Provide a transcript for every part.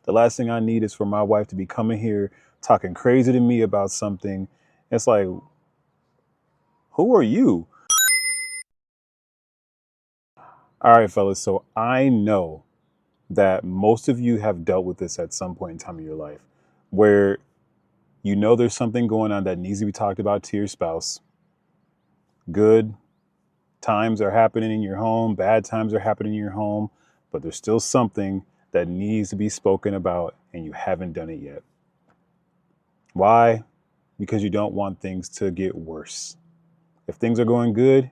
The last thing I need is for my wife to be coming here talking crazy to me about something. It's like, who are you? All right, fellas. So I know that most of you have dealt with this at some point in time in your life where you know there's something going on that needs to be talked about to your spouse. Good times are happening in your home, bad times are happening in your home, but there's still something that needs to be spoken about and you haven't done it yet. Why? Because you don't want things to get worse. If things are going good,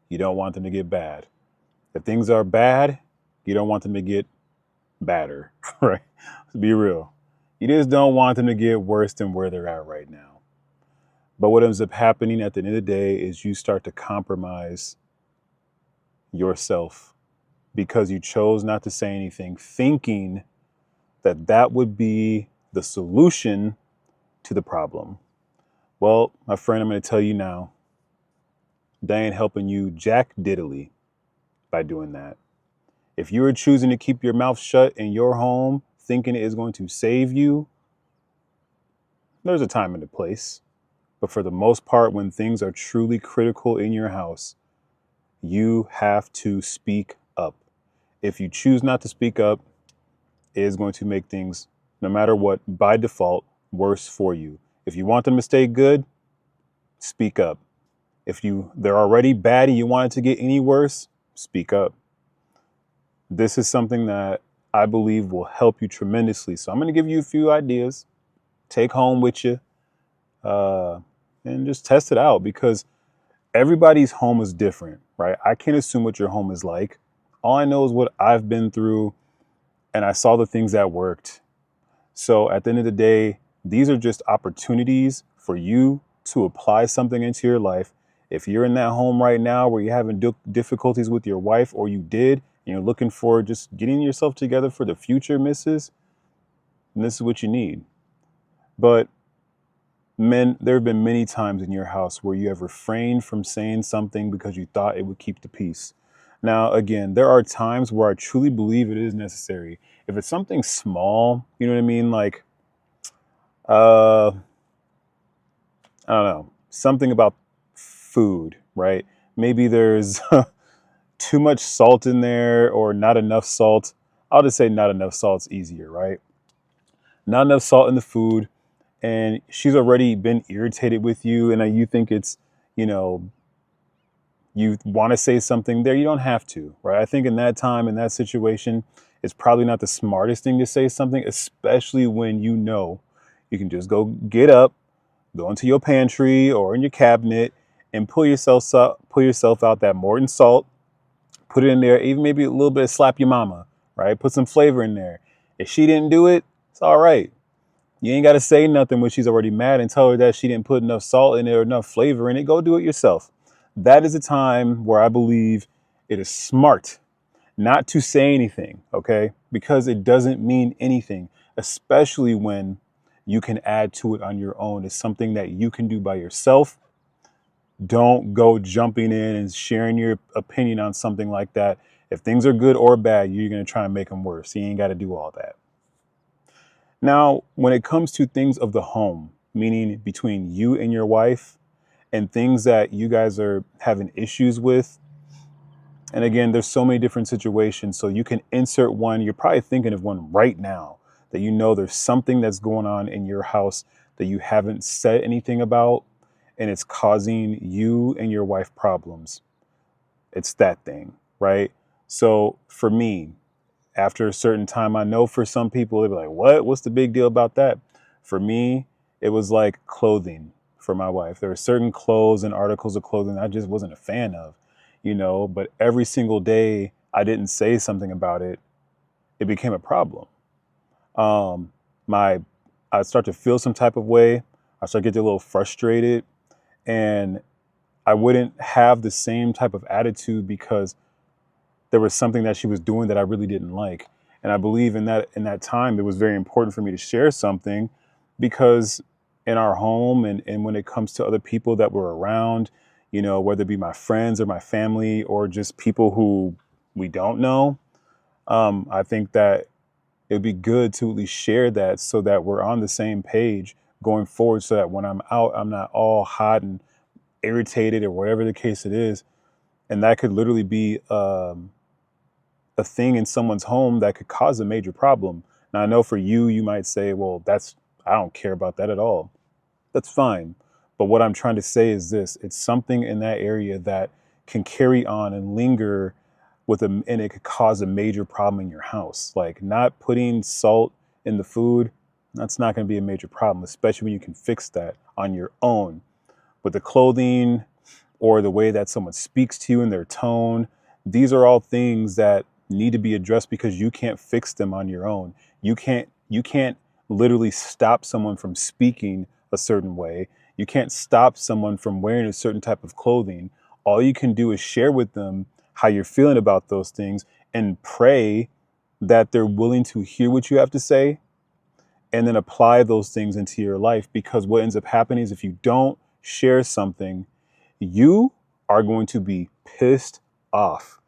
you don't want them to get bad. If things are bad, you don't want them to get badder, right? Let's be real. You just don't want them to get worse than where they're at right now. But what ends up happening at the end of the day is you start to compromise yourself because you chose not to say anything, thinking that that would be the solution to the problem. Well, my friend, I'm going to tell you now, they ain't helping you jack diddly by doing that. If you are choosing to keep your mouth shut in your home, thinking it is going to save you, there's a time and a place. But for the most part, when things are truly critical in your house, you have to speak up. If you choose not to speak up, it is going to make things, no matter what, by default, worse for you. If you want them to stay good, speak up. If they're already bad and you want it to get any worse, speak up. This is something that I believe will help you tremendously. So I'm going to give you a few ideas, take home with you, and just test it out because everybody's home is different, right? I can't assume what your home is like. All I know is what I've been through, and I saw the things that worked. So at the end of the day, these are just opportunities for you to apply something into your life. If you're in that home right now where you're having difficulties with your wife, or you did, and you're looking for just getting yourself together for the future, missus, then this is what you need. But men, there have been many times in your house where you have refrained from saying something because you thought it would keep the peace. Now, again, there are times where I truly believe it is necessary. If it's something small, you know what I mean? Like, I don't know, something about food, right? Maybe there's too much salt in there or not enough salt. I'll just say not enough salt's easier, right? Not enough salt in the food. And she's already been irritated with you. And you think it's, you know, you want to say something there. You don't have to, right? I think in that time, in that situation, it's probably not the smartest thing to say something, especially when you know you can just go get up, go into your pantry or in your cabinet and pull yourself out that Morton salt, put it in there, even maybe a little bit of slap your mama, right? Put some flavor in there. If she didn't do it, it's all right. You ain't got to say nothing when she's already mad and tell her that she didn't put enough salt in it or enough flavor in it. Go do it yourself. That is a time where I believe it is smart not to say anything, okay? Because it doesn't mean anything, especially when you can add to it on your own. It's something that you can do by yourself. Don't go jumping in and sharing your opinion on something like that. If things are good or bad, you're going to try and make them worse. You ain't got to do all that. Now, when it comes to things of the home, meaning between you and your wife and things that you guys are having issues with, and again, there's so many different situations, so you can insert one. You're probably thinking of one right now that you know there's something that's going on in your house that you haven't said anything about, and it's causing you and your wife problems. It's that thing, right? So for me, after a certain time, I know for some people, they'll be like, what? What's the big deal about that? For me, it was like clothing for my wife. There were certain clothes and articles of clothing I just wasn't a fan of, but every single day I didn't say something about it. It became a problem. Um, I start to feel some type of way. I start to get a little frustrated, and I wouldn't have the same type of attitude because there was something that she was doing that I really didn't like. And I believe in that time, it was very important for me to share something because in our home and when it comes to other people that were around, whether it be my friends or my family or just people who we don't know, I think that it'd be good to at least share that so that we're on the same page going forward, so that when I'm out, I'm not all hot and irritated or whatever the case it is. And that could literally be a thing in someone's home that could cause a major problem. Now, I know for you, you might say, well, I don't care about that at all. That's fine. But what I'm trying to say is this: it's something in that area that can carry on and linger and it could cause a major problem in your house. Like not putting salt in the food, that's not going to be a major problem, especially when you can fix that on your own. With the clothing or the way that someone speaks to you in their tone, these are all things that need to be addressed because you can't fix them on your own. You can't literally stop someone from speaking a certain way. You can't stop someone from wearing a certain type of clothing. All you can do is share with them how you're feeling about those things and pray that they're willing to hear what you have to say and then apply those things into your life. Because what ends up happening is if you don't share something, you are going to be pissed off.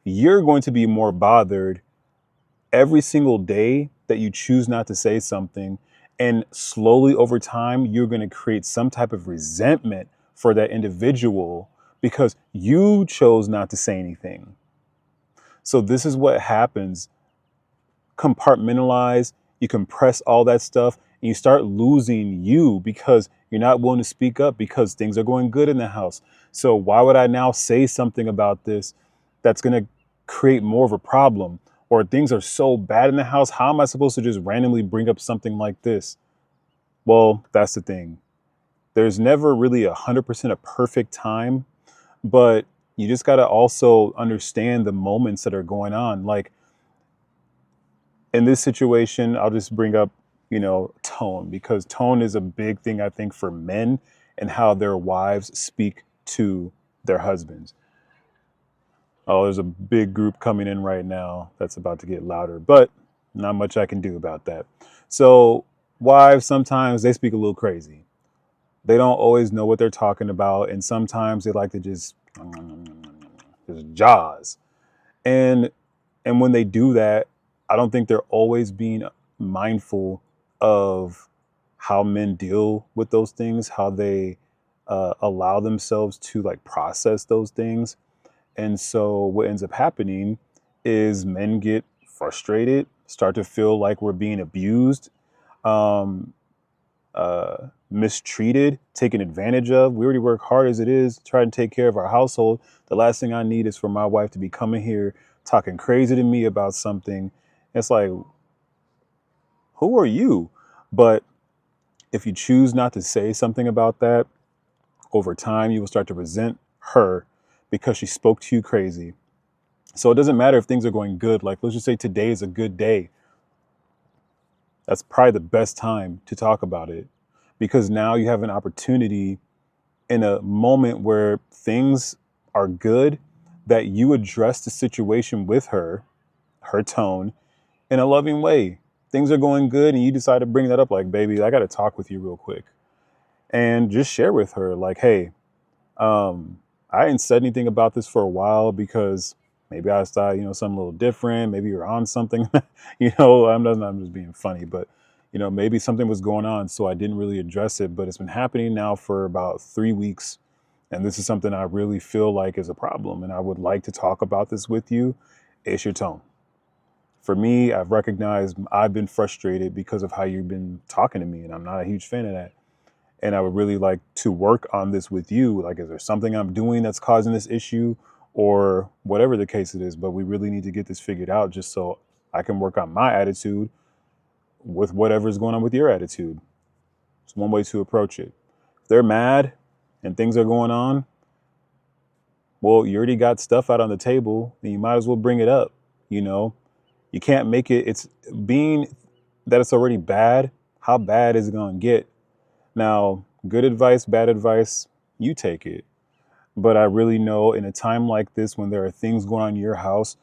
You're going to be more bothered every single day that you choose not to say something. And slowly over time, you're going to create some type of resentment for that individual because you chose not to say anything. So this is what happens. Compartmentalize, you compress all that stuff, and you start losing you because you're not willing to speak up because things are going good in the house. So why would I now say something about this that's going to create more of a problem? Or things are so bad in the house, how am I supposed to just randomly bring up something like this? Well, that's the thing. There's never really 100% a perfect time, but you just got to also understand the moments that are going on. Like in this situation, I'll just bring up, tone, because tone is a big thing, I think, for men and how their wives speak to their husbands. Oh, there's a big group coming in right now that's about to get louder, but not much I can do about that. So wives, sometimes they speak a little crazy. They don't always know what they're talking about. And sometimes they like to just jaws. And when they do that, I don't think they're always being mindful of how men deal with those things, how they allow themselves to like process those things. And so what ends up happening is men get frustrated, start to feel like we're being abused, um, mistreated, taken advantage of. We already work hard as it is, trying to take care of our household. The last thing I need is for my wife to be coming here talking crazy to me about something. It's like, who are you? But if you choose not to say something about that, over time, you will start to resent her because she spoke to you crazy. So it doesn't matter if things are going good. Like, let's just say today is a good day. That's probably the best time to talk about it because now you have an opportunity in a moment where things are good that you address the situation with her tone in a loving way. Things are going good and you decide to bring that up like, baby, I got to talk with you real quick. And just share with her like, hey, I hadn't said anything about this for a while because maybe I thought, something a little different. Maybe you're on something, I'm just being funny, but maybe something was going on. So I didn't really address it, but it's been happening now for about 3 weeks. And this is something I really feel like is a problem. And I would like to talk about this with you. It's your tone. For me, I've recognized I've been frustrated because of how you've been talking to me. And I'm not a huge fan of that. And I would really like to work on this with you. Like, is there something I'm doing that's causing this issue or whatever the case it is? But we really need to get this figured out just so I can work on my attitude with whatever's going on with your attitude. It's one way to approach it. If they're mad and things are going on, well, you already got stuff out on the table and you might as well bring it up. You can't make it's being that it's already bad. How bad is it going to get? Now, good advice, bad advice, you take it. But I really know in a time like this, when there are things going on in your house,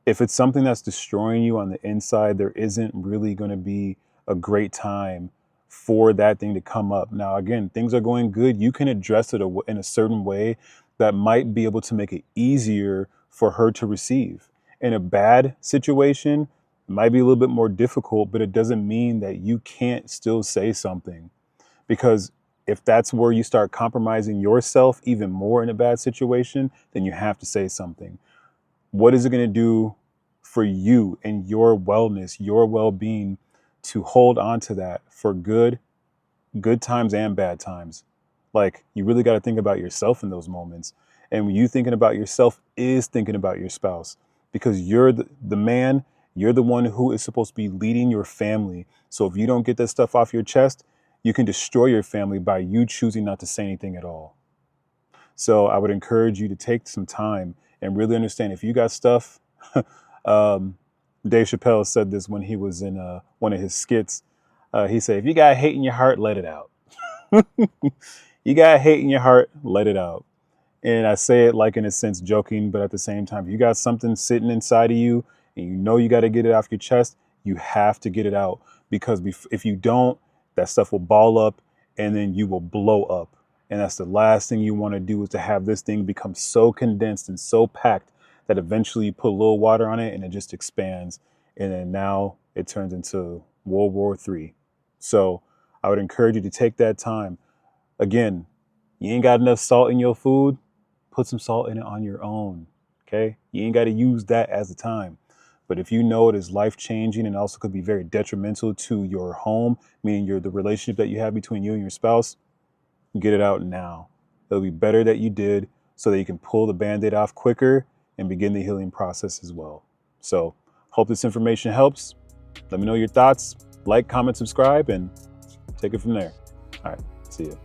if it's something that's destroying you on the inside, there isn't really going to be a great time for that thing to come up. Now, again, things are going good. You can address it in a certain way that might be able to make it easier for her to receive. In a bad situation, It might be a little bit more difficult, but it doesn't mean that you can't still say something. Because if that's where you start compromising yourself even more in a bad situation, then you have to say something. What is it going to do for you and your wellness, your well-being, to hold on to that for good times and bad times? Like, you really got to think about yourself in those moments. And when you thinking about yourself is thinking about your spouse, because you're the man, you're the one who is supposed to be leading your family. So if you don't get that stuff off your chest, you can destroy your family by you choosing not to say anything at all. So I would encourage you to take some time and really understand if you got stuff. um, Dave Chappelle said this when he was in one of his skits. He said, if you got hate in your heart, let it out. You got hate in your heart, let it out. And I say it like in a sense joking, but at the same time, if you got something sitting inside of you and you know you got to get it off your chest, you have to get it out. Because if you don't, that stuff will ball up and then you will blow up. And that's the last thing you want to do, is to have this thing become so condensed and so packed that eventually you put a little water on it and it just expands. And then now it turns into World War III. So I would encourage you to take that time. Again, you ain't got enough salt in your food, put some salt in it on your own. Okay? You ain't got to use that as a time. But if you know it is life changing and also could be very detrimental to your home, meaning the relationship that you have between you and your spouse, get it out now. It'll be better that you did, so that you can pull the Band-Aid off quicker and begin the healing process as well. So hope this information helps. Let me know your thoughts. Like, comment, subscribe, and take it from there. All right. See you.